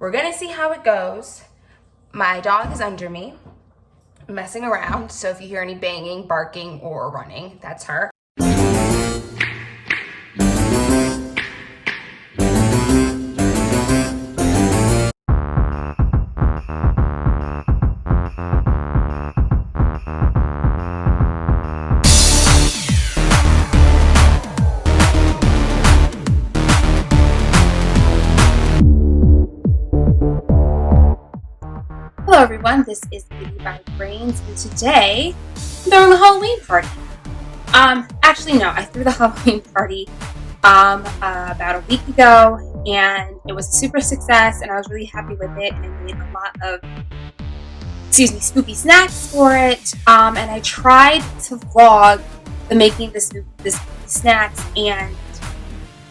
we're gonna see how it goes. My dog is under me, messing around, so if you hear any banging, barking, or running, that's her. Hello everyone, this is Beauty by Brains, and today I'm throwing a Halloween party. Actually no, I threw the Halloween party about a week ago, and it was a super success, and I was really happy with it, and I made a lot of, spooky snacks for it, and I tried to vlog the making of the spooky snacks, and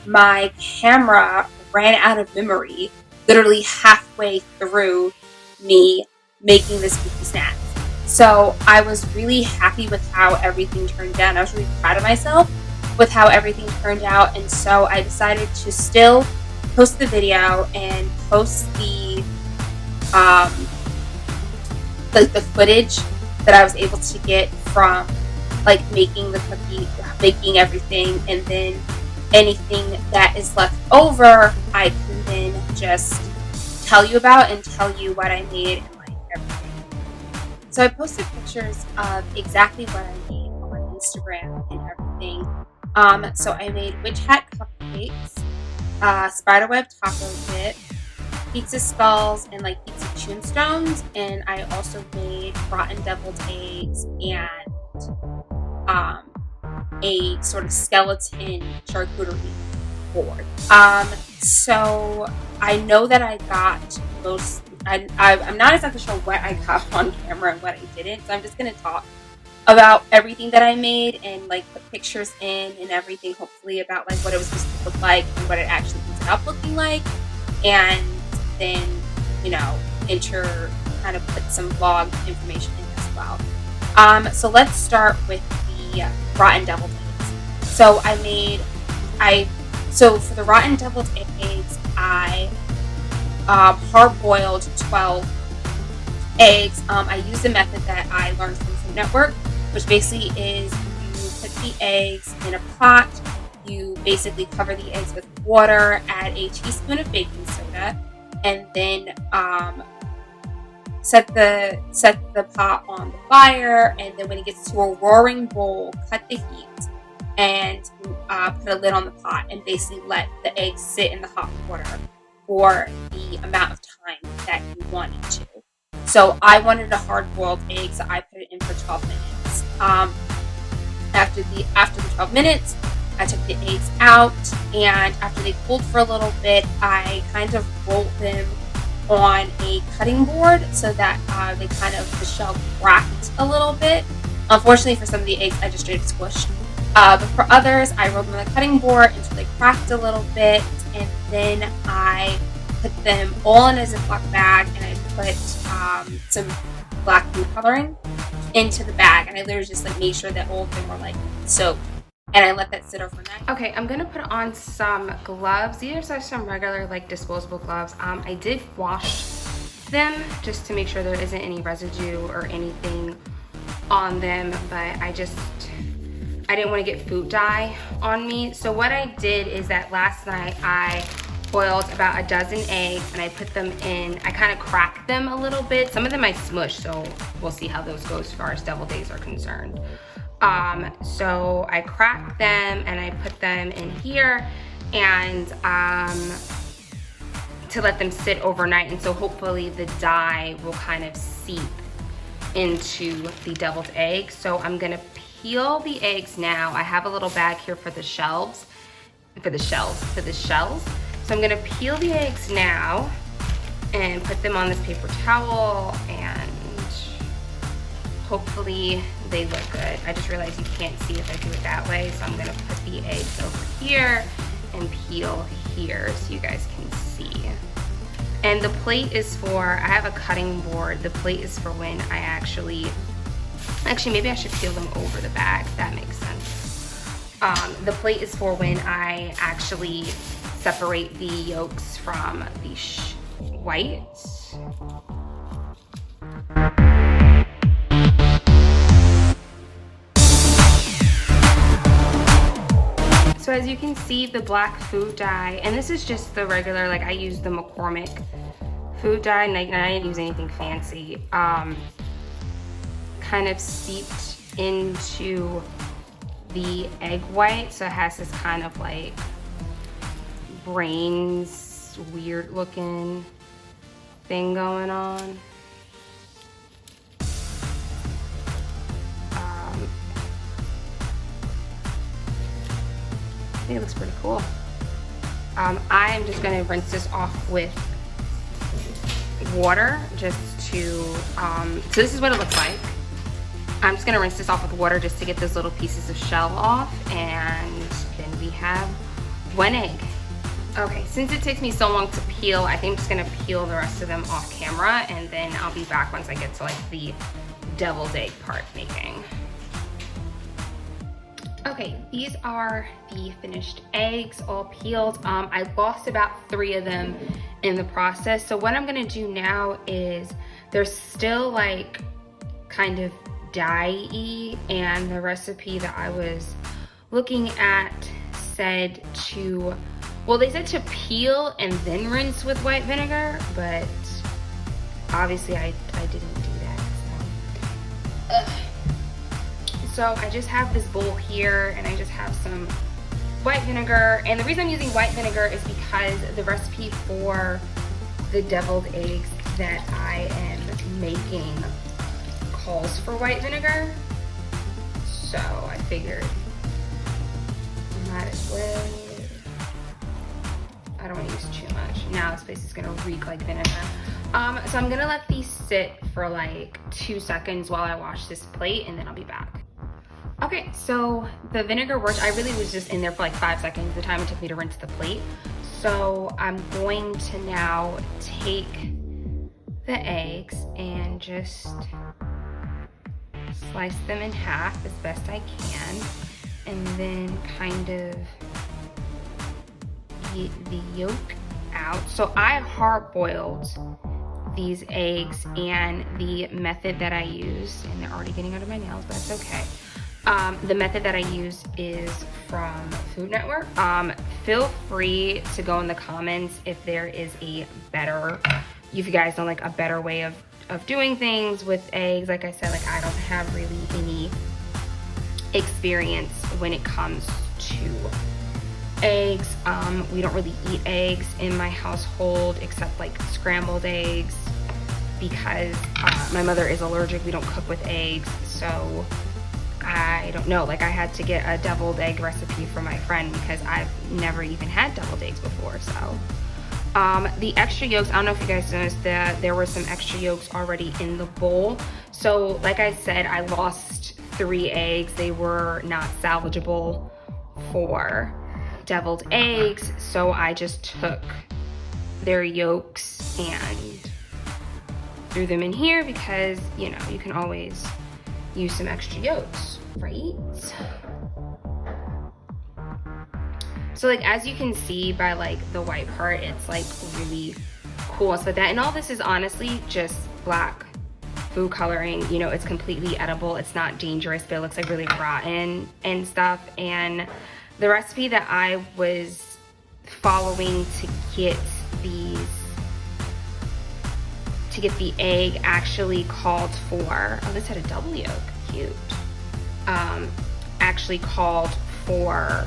my camera ran out of memory literally halfway through me making this spooky snacks. So I was really happy with how everything turned out. I was really proud of myself with how everything turned out, and so I decided to still post the video and post the footage that I was able to get from like making the cookie, making everything, and then anything that is left over I can then just tell you about and tell you what I made and like everything. So I posted pictures of exactly what I made on Instagram and everything. So I made witch hat cupcakes, spiderweb taco dip, pizza skulls, and like pizza tombstones, and I also made rotten deviled eggs and a sort of skeleton charcuterie board. So I know that I got most. I'm not exactly sure what I got on camera and what I didn't. So I'm just gonna talk about everything that I made and like put pictures in and everything. Hopefully about like what it was supposed to look like and what it actually ended up looking like, and then kind of put some vlog information in as well. So let's start with the rotten deviled eggs. So for the rotten deviled eggs, I hard-boiled 12 eggs. I used a method that I learned from Food Network, which basically is you put the eggs in a pot, you basically cover the eggs with water, add a teaspoon of baking soda, and then set the pot on the fire, and then when it gets to a roaring boil, cut the heat and put a lid on the pot and basically let the eggs sit in the hot water for the amount of time that you wanted to. So I wanted a hard-boiled egg, so I put it in for 12 minutes. After the 12 minutes, I took the eggs out, and after they cooled for a little bit, I kind of rolled them on a cutting board so that the shell cracked a little bit. Unfortunately, for some of the eggs, I just straight up squished. But for others, I rolled them on the cutting board until they cracked a little bit, and then I put them all in a Ziploc bag, and I put some black food coloring into the bag, and I literally just like made sure that all of them were like soaked, and I let that sit overnight. Okay, I'm gonna put on some gloves. These are some regular like disposable gloves. I did wash them just to make sure there isn't any residue or anything on them, but I didn't want to get food dye on me. So what I did is that last night I boiled about a dozen eggs, and I put them in, I kind of cracked them a little bit. Some of them I smushed, so we'll see how those go as far as deviled eggs are concerned. So I cracked them and I put them in here, and to let them sit overnight, and so hopefully the dye will kind of seep into the deviled egg. So I'm gonna peel the eggs now. I have a little bag here for the shells. So I'm gonna peel the eggs now and put them on this paper towel, and hopefully they look good. I just realized you can't see if I do it that way, so I'm gonna put the eggs over here and peel here so you guys can see. And the plate is for, I have a cutting board. The plate is for when I actually maybe I should peel them over the bag. That makes sense. The plate is for when I actually separate the yolks from white. So as you can see, the black food dye, and this is just the regular, like I use the McCormick food dye, and I didn't use anything fancy, kind of seeped into the egg white. So it has this kind of like brains, weird looking thing going on. I think it looks pretty cool. I am just gonna rinse this off with water just to, so this is what it looks like. I'm just gonna rinse this off with water just to get those little pieces of shell off, and then we have one egg. Okay, since it takes me so long to peel, I think I'm just gonna peel the rest of them off camera, and then I'll be back once I get to like the deviled egg part making. Okay, these are the finished eggs, all peeled. I lost about 3 of them in the process. So what I'm gonna do now is, they're still like kind of dye-y, and the recipe that I was looking at said to, well, they said to peel and then rinse with white vinegar, but obviously I didn't do that, so. Ugh. So I just have this bowl here, and I just have some white vinegar. And the reason I'm using white vinegar is because the recipe for the deviled eggs that I am making calls for white vinegar. So I figured might as well. I don't want to use too much. Now this place is gonna reek like vinegar. So I'm gonna let these sit for like 2 seconds while I wash this plate, and then I'll be back. Okay, so the vinegar worked. I really was just in there for like 5 seconds, the time it took me to rinse the plate. So I'm going to now take the eggs and just slice them in half as best I can, and then kind of get the yolk out. So I hard boiled these eggs, and the method that I use, and they're already getting under my nails, but that's okay. The method that I use is from Food Network. Feel free to go in the comments if there is a better, if you guys know like a better way of doing things with eggs. Like I said, like I don't have really any experience when it comes to eggs. We don't really eat eggs in my household except like scrambled eggs, because my mother is allergic. We don't cook with eggs, so I don't know, like I had to get a deviled egg recipe from my friend because I've never even had deviled eggs before. So the extra yolks, I don't know if you guys noticed that there were some extra yolks already in the bowl. So like I said, I lost 3 eggs. They were not salvageable for deviled eggs, so I just took their yolks and threw them in here because, you know, you can always use some extra yolks, right? So like as you can see by like the white part, it's like really cool and stuff like that. And all this is honestly just black food coloring. You know, it's completely edible. It's not dangerous, but it looks like really rotten and stuff. And the recipe that I was following to get these, to get the egg actually called for, oh, this had a double yolk, cute. Actually called for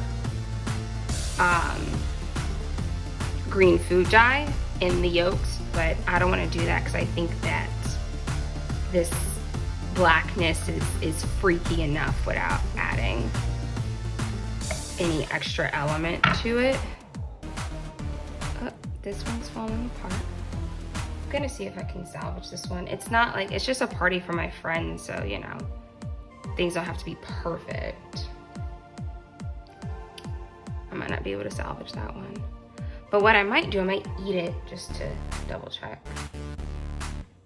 green food dye in the yolks, but I don't want to do that because I think that this blackness is freaky enough without adding any extra element to it. Oh, this one's falling apart. I'm gonna see if I can salvage this one. It's not like, it's just a party for my friends, so you know, things don't have to be perfect. I might not be able to salvage that one. But what I might do, I might eat it just to double check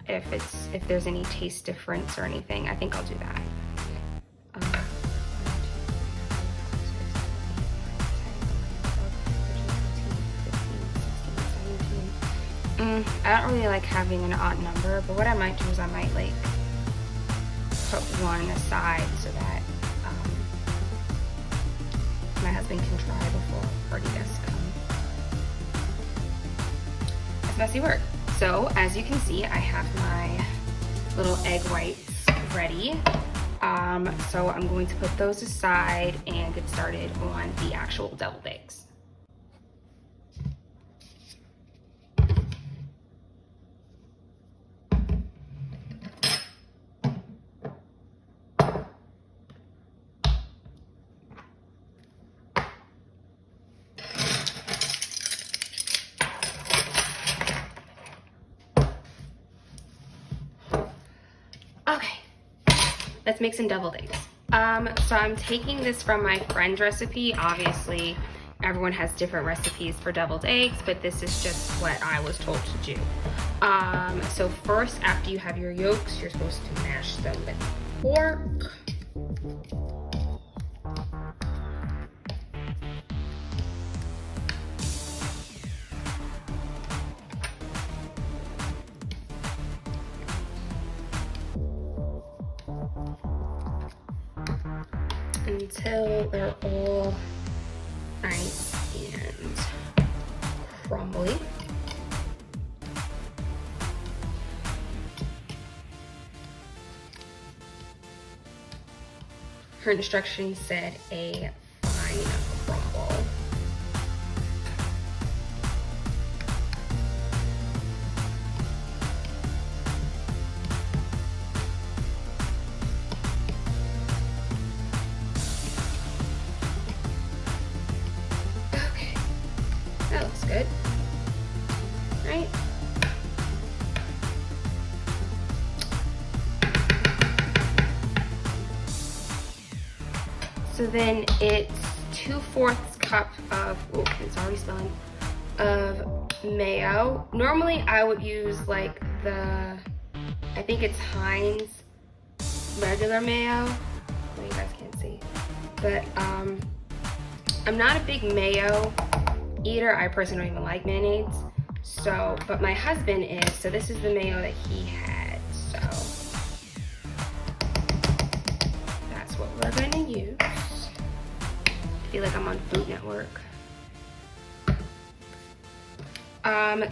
if there's any taste difference or anything. I think I'll do that. I don't really like having an odd number, but what I might do is I might like put one aside so that my husband can try before party guests come. It's messy work. So as you can see, I have my little egg whites ready. So I'm going to put those aside and get started on the actual deviled eggs. Okay, let's make some deviled eggs. So I'm taking this from my friend's recipe. Obviously, everyone has different recipes for deviled eggs, but this is just what I was told to do. So first, after you have your yolks, you're supposed to mash them with fork. Until they're all nice and crumbly. Her instructions said a fine crumble. That looks good, right? So then it's 2/4 cup of, oh, it's already spelling, of mayo. Normally I would use like the, I think it's Heinz regular mayo. Well, you guys can't see, but I'm not a big mayo eater. I personally don't even like mayonnaise. So, but my husband is, so this is the mayo that he had. So that's what we're gonna use. I feel like I'm on Food Network.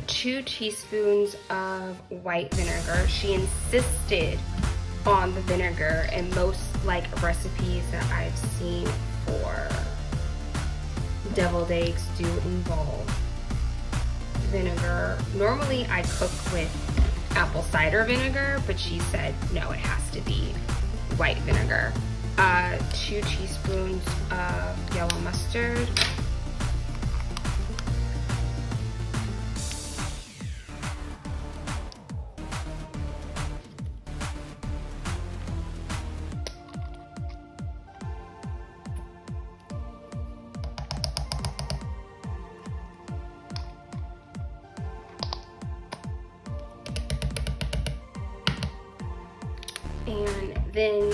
2 teaspoons of white vinegar. She insisted on the vinegar, and most like recipes that I've seen for deviled eggs do involve vinegar. Normally I cook with apple cider vinegar, but she said no, it has to be white vinegar. 2 teaspoons of yellow mustard. And then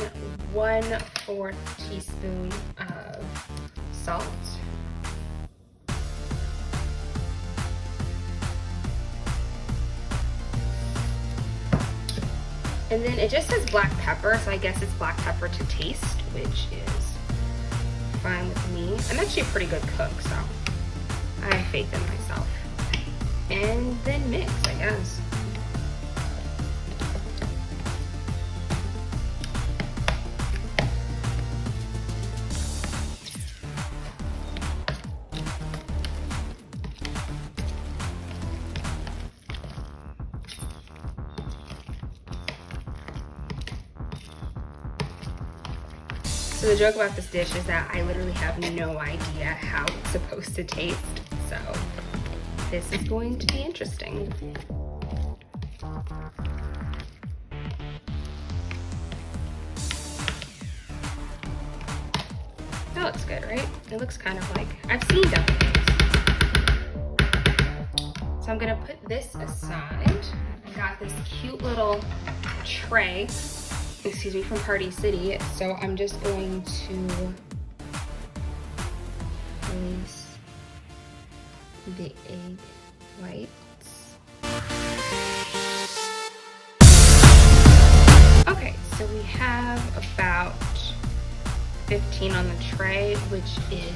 1/4 teaspoon of salt. And then it just says black pepper, so I guess it's black pepper to taste, which is fine with me. I'm actually a pretty good cook, so I have faith in myself. And then mix, I guess. So the joke about this dish is that I literally have no idea how it's supposed to taste. So this is going to be interesting. That looks good, right? It looks kind of like, I've seen deviled eggs. So I'm gonna put this aside. I got this cute little tray, excuse me, from Party City. So I'm just going to place the egg whites. have about 15 on the tray, which is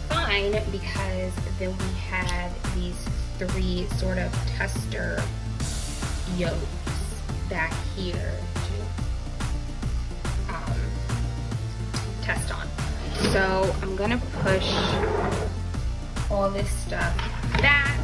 fine because then we have these 3 sort of tester yolks back here to test on. So I'm gonna push all this stuff back.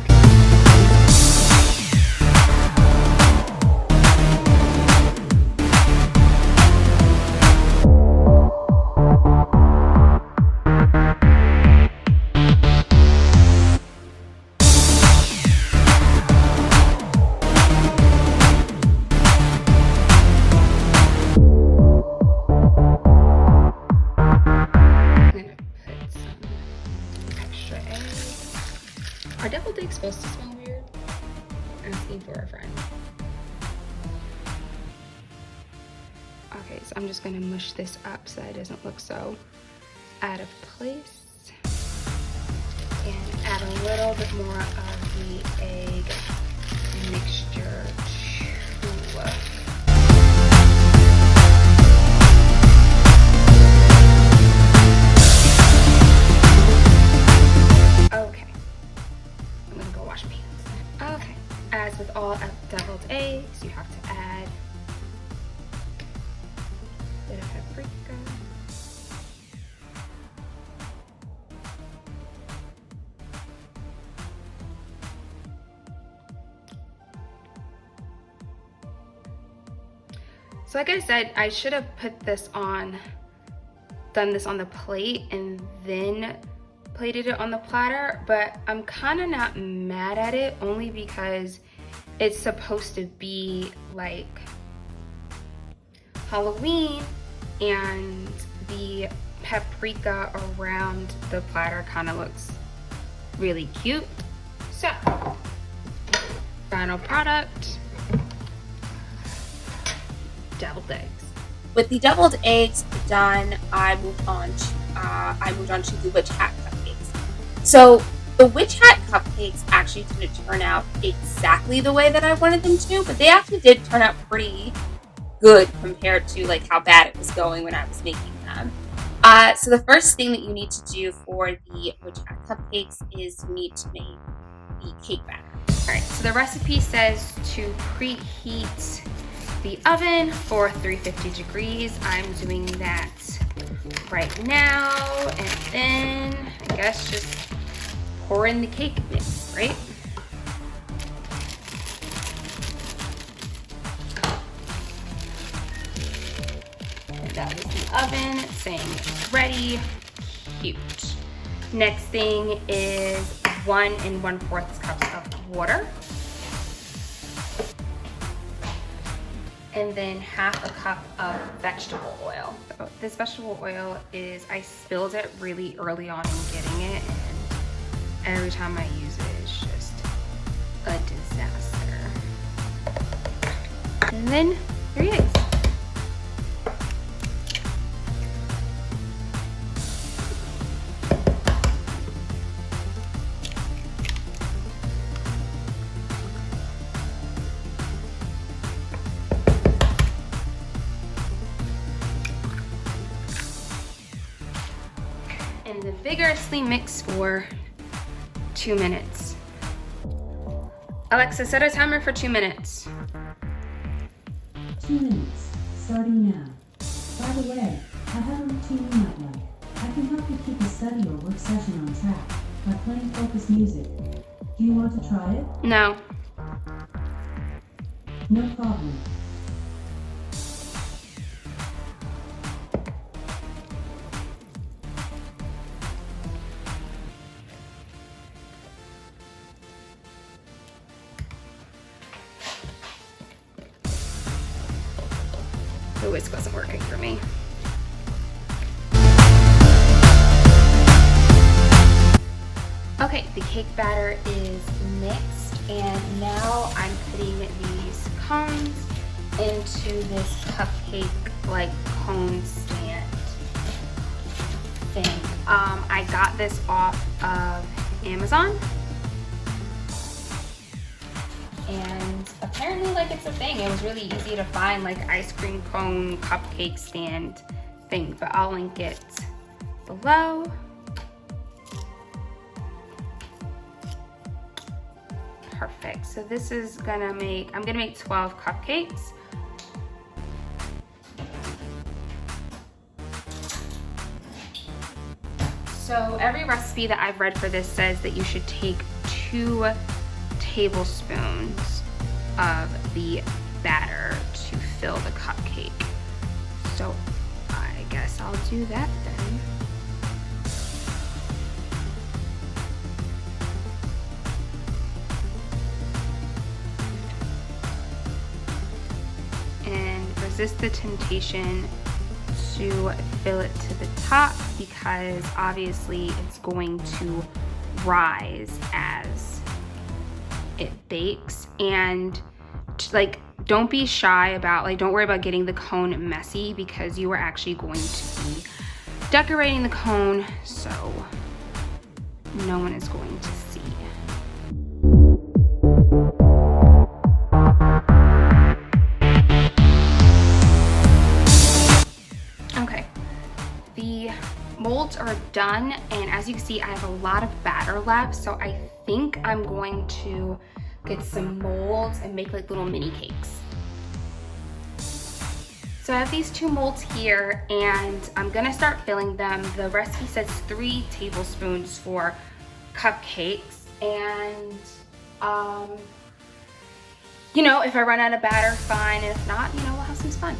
Are deviled eggs supposed to smell weird? Asking for a friend. Okay, so I'm just gonna mush this up so that it doesn't look so out of place. And add a little bit more of the egg mixture to as with all deviled eggs, you have to add a bit of paprika. So like I said, I should have done this on the plate and then plated it on the platter, but I'm kind of not mad at it, only because it's supposed to be like Halloween and the paprika around the platter kind of looks really cute. So, final product, deviled eggs. With the deviled eggs done, I moved on to the witch hat cupcakes. So the witch hat cupcakes actually didn't turn out exactly the way that I wanted them to, but they actually did turn out pretty good compared to like how bad it was going when I was making them. So the first thing that you need to do for the witch hat cupcakes is you need to make the cake batter. All right, so the recipe says to preheat the oven for 350 degrees. I'm doing that right now, and then I guess just pour in the cake mix, right? And that was the oven saying it's ready. Cute. Next thing is 1 1/4 cups of water. And then 1/2 cup of vegetable oil. So this vegetable oil is, I spilled it really early on in getting it, and every time I use it, it's just a disaster. And then here it is. And then vigorously mix for 2 minutes. Alexa, set a timer for 2 minutes. 2 minutes, starting now. By the way, I have a routine you might like. I can help you keep a study or work session on track by playing focused music. Do you want to try it? No. No problem. The whisk wasn't working for me. Okay, the cake batter is mixed, and now I'm putting these cones into this cupcake like cone stand thing. I got this off of Amazon, and apparently like like it's a thing. It was really easy to find, like ice cream cone, cupcake stand thing, but I'll link it below. Perfect. So this is gonna make, I'm gonna make 12 cupcakes. So every recipe that I've read for this says that you should take 2 tablespoons of the batter to fill the cupcake. So I guess I'll do that then. And resist the temptation to fill it to the top, because obviously it's going to rise as it bakes. And like, don't be shy about, like, don't worry about getting the cone messy, because you are actually going to be decorating the cone, so no one is going to see. Okay, the molds are done, and as you can see, I have a lot of batter left, so I think I'm going to get some molds and make like little mini cakes. So I have these 2 molds here, and I'm gonna start filling them. The recipe says 3 tablespoons for cupcakes, and you know, if I run out of batter, fine, and if not, you know, we'll have some fun.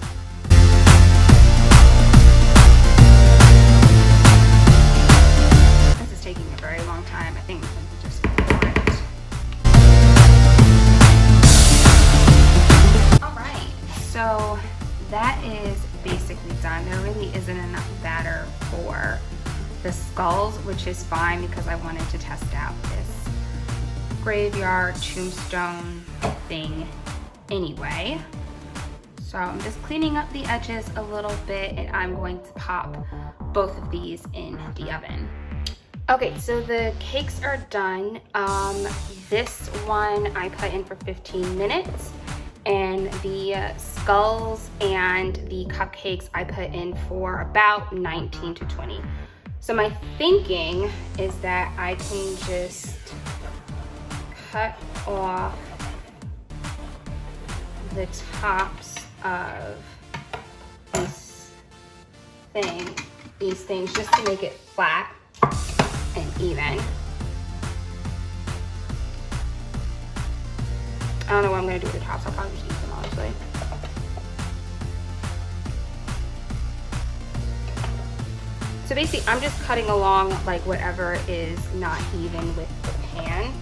This is taking a very long time. I think we can just pour it. Alright, so that is basically done. There really isn't enough batter for the skulls, which is fine because I wanted to test out this graveyard tombstone thing anyway. So I'm just cleaning up the edges a little bit, and I'm going to pop both of these in the oven. Okay, so the cakes are done. This one I put in for 15 minutes, and the skulls and the cupcakes I put in for about 19 to 20. So my thinking is that I can just cut off the tops of these things just to make it flat and even. I don't know what I'm gonna do with the tops. I'll probably just eat them, honestly. So basically, I'm just cutting along like whatever is not even with the pan.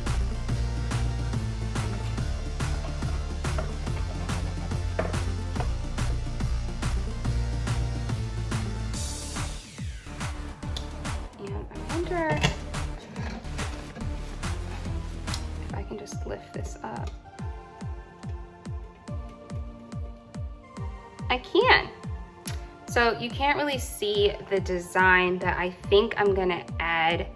And I wonder if I can just lift this up. I can. So you can't really see the design, that I think I'm gonna add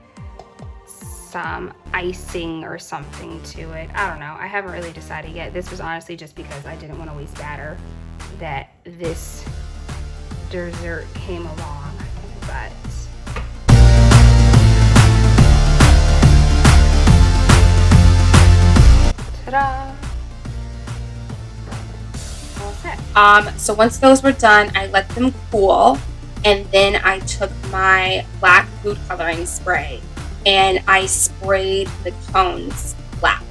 some icing or something to it. I don't know, I haven't really decided yet. This was honestly just because I didn't want to waste batter that this dessert came along, but ta-da! So once those were done, I let them cool, and then I took my black food coloring spray and I sprayed the cones black.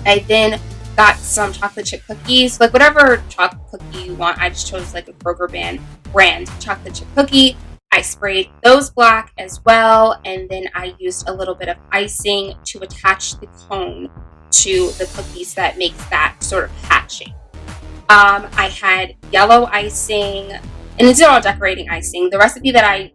I then got some chocolate chip cookies, like whatever chocolate cookie you want. I just chose like a Kroger brand chocolate chip cookie. I sprayed those black as well, and then I used a little bit of icing to attach the cone to the cookies that makes that sort of hat shape. I had yellow icing, and it's all decorating icing. The recipe that I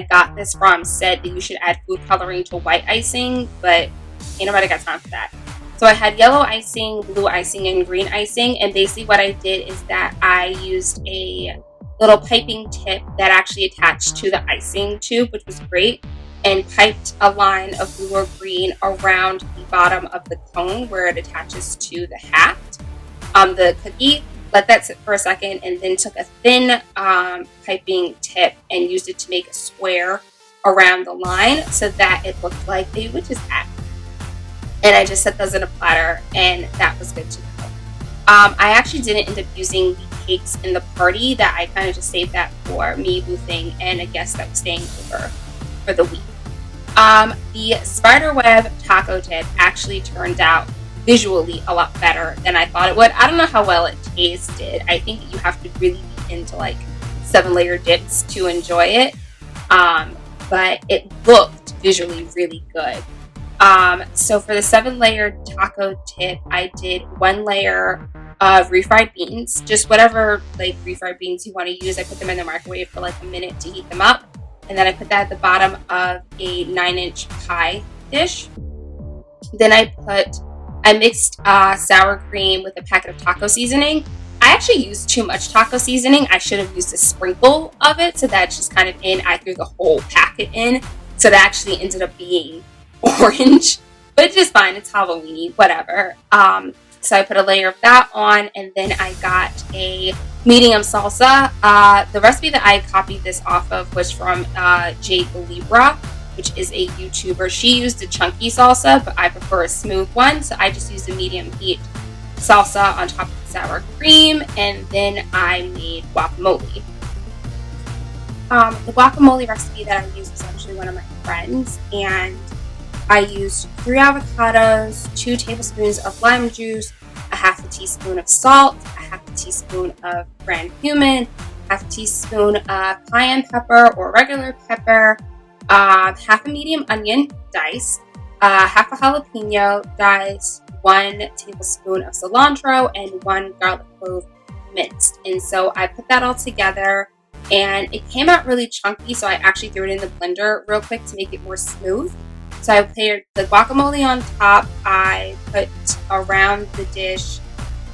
got this from said that you should add food coloring to white icing, but ain't nobody got time for that. So I had yellow icing, blue icing, and green icing, and basically what I did is that I used a little piping tip that actually attached to the icing tube, which was great. and piped a line of blue or green around the bottom of the cone where it attaches to the hat, the cookie. Let that sit for a second, and then took a thin piping tip and used it to make a square around the line so that it looked like a witch's hat. And I just set those in a platter, and that was good to go. I actually didn't end up using the cakes in the party. That I kind of just saved that for me, Boothing, and a guest that was staying over for the week. The spiderweb taco dip actually turned out visually a lot better than I thought it would. I don't know how well it tasted. I think you have to really be into like 7-layer dips to enjoy it. But it looked visually really good. So for the 7-layer taco tip, I did 1 layer of refried beans, just whatever like refried beans you want to use. I put them in the microwave for like a minute to heat them up. And then I put that at the bottom of a 9-inch pie dish. Then I mixed sour cream with a packet of taco seasoning. I actually used too much taco seasoning. I should have used a sprinkle of it, so that's just kind of in. I threw the whole packet in, so that actually ended up being orange, but it's just fine. It's Halloween-y, whatever. So I put a layer of that on, and then I got a medium salsa. The recipe that I copied this off of was from Jade Libra, which is a YouTuber. She used a chunky salsa, but I prefer a smooth one, so I just used a medium heat salsa on top of the sour cream, and then I made guacamole. The guacamole recipe that I used was actually one of my friends, and I used 3 avocados, 2 tablespoons of lime juice, a half a teaspoon of salt, a half a teaspoon of ground cumin, half a teaspoon of cayenne pepper or regular pepper, half a medium onion diced, half a jalapeno diced, 1 tablespoon of cilantro, and 1 garlic clove minced. And so I put that all together, and it came out really chunky, so I actually threw it in the blender real quick to make it more smooth. So I put the guacamole on top. I put around the dish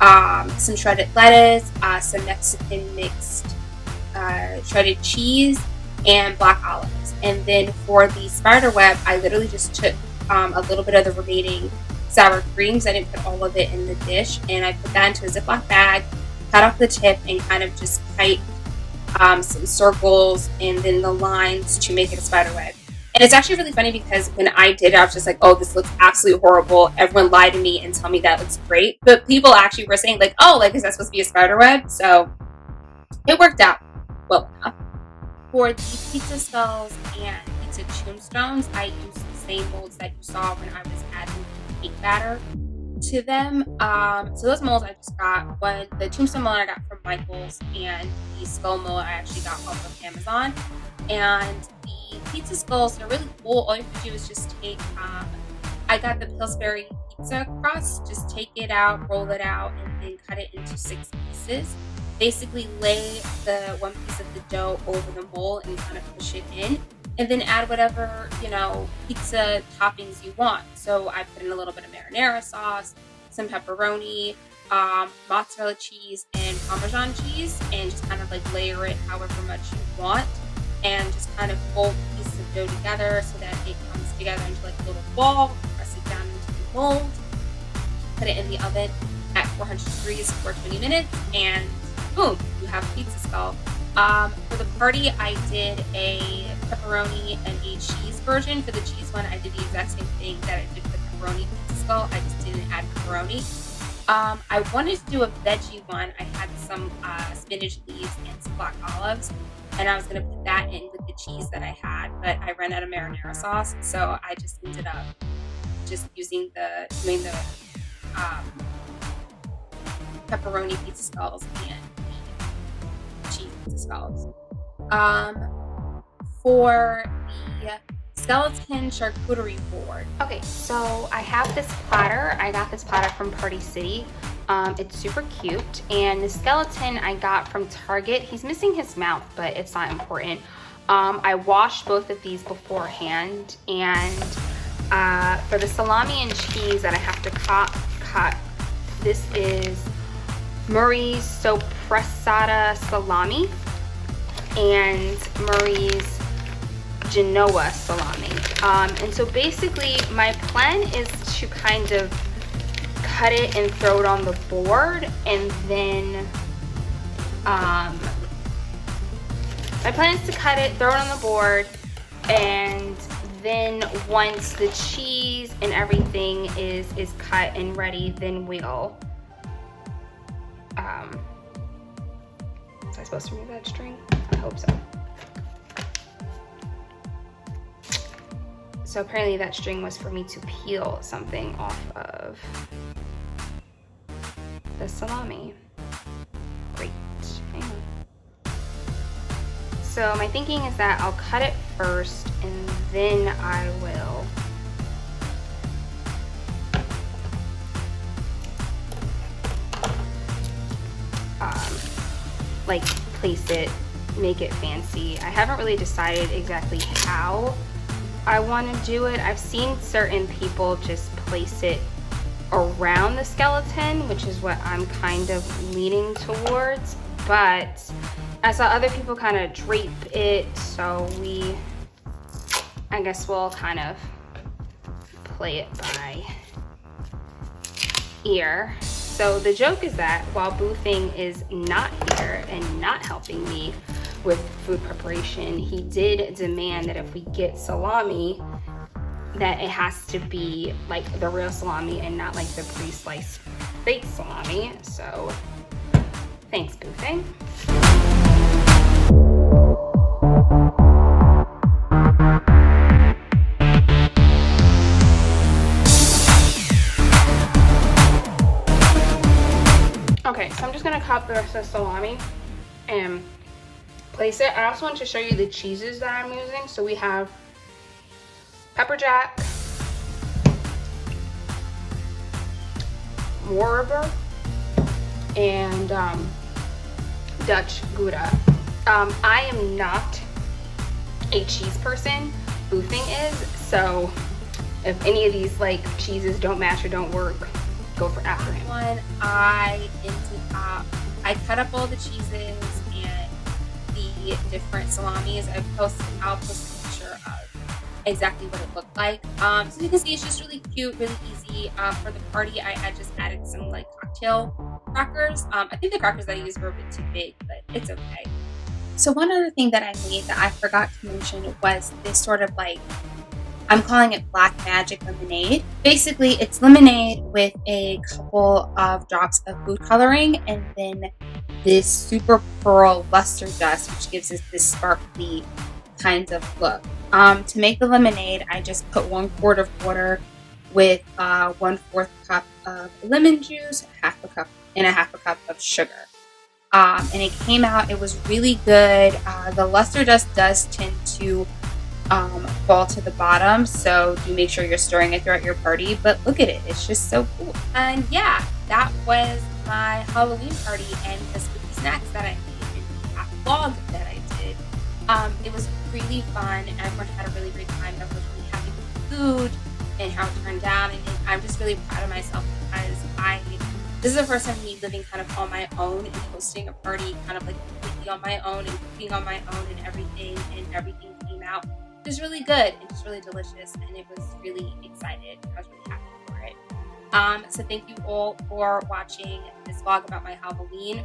some shredded lettuce, some Mexican mixed shredded cheese, and black olives. And then for the spiderweb, I literally just took a little bit of the remaining sour creams. I didn't put all of it in the dish, and I put that into a Ziploc bag, cut off the tip, and kind of just pipe some circles and then the lines to make it a spiderweb. And it's actually really funny because when I did it, I was just like, oh, this looks absolutely horrible. Everyone lied to me and tell me that looks great. But people actually were saying like, oh, like, is that supposed to be a spiderweb? So it worked out well enough. For the pizza skulls and pizza tombstones, I used the same molds that you saw when I was adding cake batter to them. So those molds I just got. The tombstone mold I got from Michael's, and the skull mold I actually got off of Amazon. And the pizza skulls, they're really cool. All you have to do is just take, I got the Pillsbury pizza crust, just take it out, roll it out, and then cut it into 6 pieces. Basically lay the 1 piece of the dough over the mold and kind of push it in, and then add whatever, pizza toppings you want. So I put in a little bit of marinara sauce, some pepperoni, mozzarella cheese, and Parmesan cheese, and just kind of like layer it however much you want, and just kind of fold pieces of dough together so that it comes together into like a little ball. Press it down into the mold, put it in the oven at 400 degrees for 20 minutes, and boom, you have a pizza skull. For the party, I did a pepperoni and a cheese version. For the cheese one, I did the exact same thing that I did for the pepperoni pizza skull. I just didn't add pepperoni. I wanted to do a veggie one. I had some spinach leaves and some black olives, and I was going to put that in with the cheese that I had, but I ran out of marinara sauce, so I just ended up just doing the pepperoni pizza skulls and the cheese pizza skulls. For the skeleton charcuterie board. Okay, so I have this platter. I got this platter from Party City. It's super cute. And the skeleton I got from Target. He's missing his mouth, but it's not important. I washed both of these beforehand. And for the salami and cheese that I have to cut, this is Murray's Soppressata salami and Murray's Genoa salami. And so basically my plan is to kind of cut it and throw it on the board, and then my plan is to cut it, throw it on the board, and then once the cheese and everything is cut and ready, then we'll was I supposed to remove that string? I hope so. So apparently that string was for me to peel something off of the salami. Great. Hang on. So my thinking is that I'll cut it first, and then I will like place it, make it fancy. I haven't really decided exactly how I want to do it. I've seen certain people just place it around the skeleton, which is what I'm kind of leaning towards, but I saw other people kind of drape it, so I guess we'll kind of play it by ear. So the joke is that while Boothing is not here and not helping me with food preparation, he did demand that if we get salami, that it has to be like the real salami and not like the pre-sliced fake salami. So thanks, Boothing. Okay, so I'm just gonna cut the rest of the salami and place it. I also want to show you the cheeses that I'm using. So we have pepper jack, Morber, and Dutch Gouda. I am not a cheese person. Boothing is, so if any of these like cheeses don't match or don't work, go for after him. I cut up all the cheeses and the different salamis. I'll post a picture of exactly what it looked like. So you can see it's just really cute, really easy. For the party, I just added some like cocktail crackers. I think the crackers that I used were a bit too big, but it's okay. So one other thing that I made that I forgot to mention was this sort of like, I'm calling it black magic lemonade. Basically, it's lemonade with a couple of drops of food coloring and then this super pearl luster dust, which gives us this sparkly kind of look. To make the lemonade, I just put 1 quart of water with 1/4 cup of lemon juice, half a cup of sugar. And it came out, it was really good. The luster dust does tend to fall to the bottom, so do make sure you're stirring it throughout your party, but look at it, it's just so cool. And yeah, that was my Halloween party and the spooky snacks that I made and the vlog that I did. It was really fun. Everyone had a really great time. Everyone was really happy with the food and how it turned out, and I'm just really proud of myself because this is the first time me living kind of on my own and hosting a party kind of like completely on my own and cooking on my own and everything came out just really good and just really delicious, and it was really excited. I was really happy for it. So thank you all for watching this vlog about my Halloween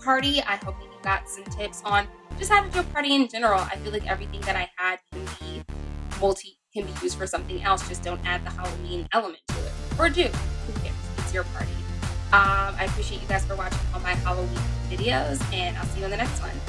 party. I hope that you got some tips on just how to do a party in general. I feel like everything that I had can be used for something else. Just don't add the Halloween element to it, or do. Who cares? It's your party. I appreciate you guys for watching all my Halloween videos, and I'll see you in the next one.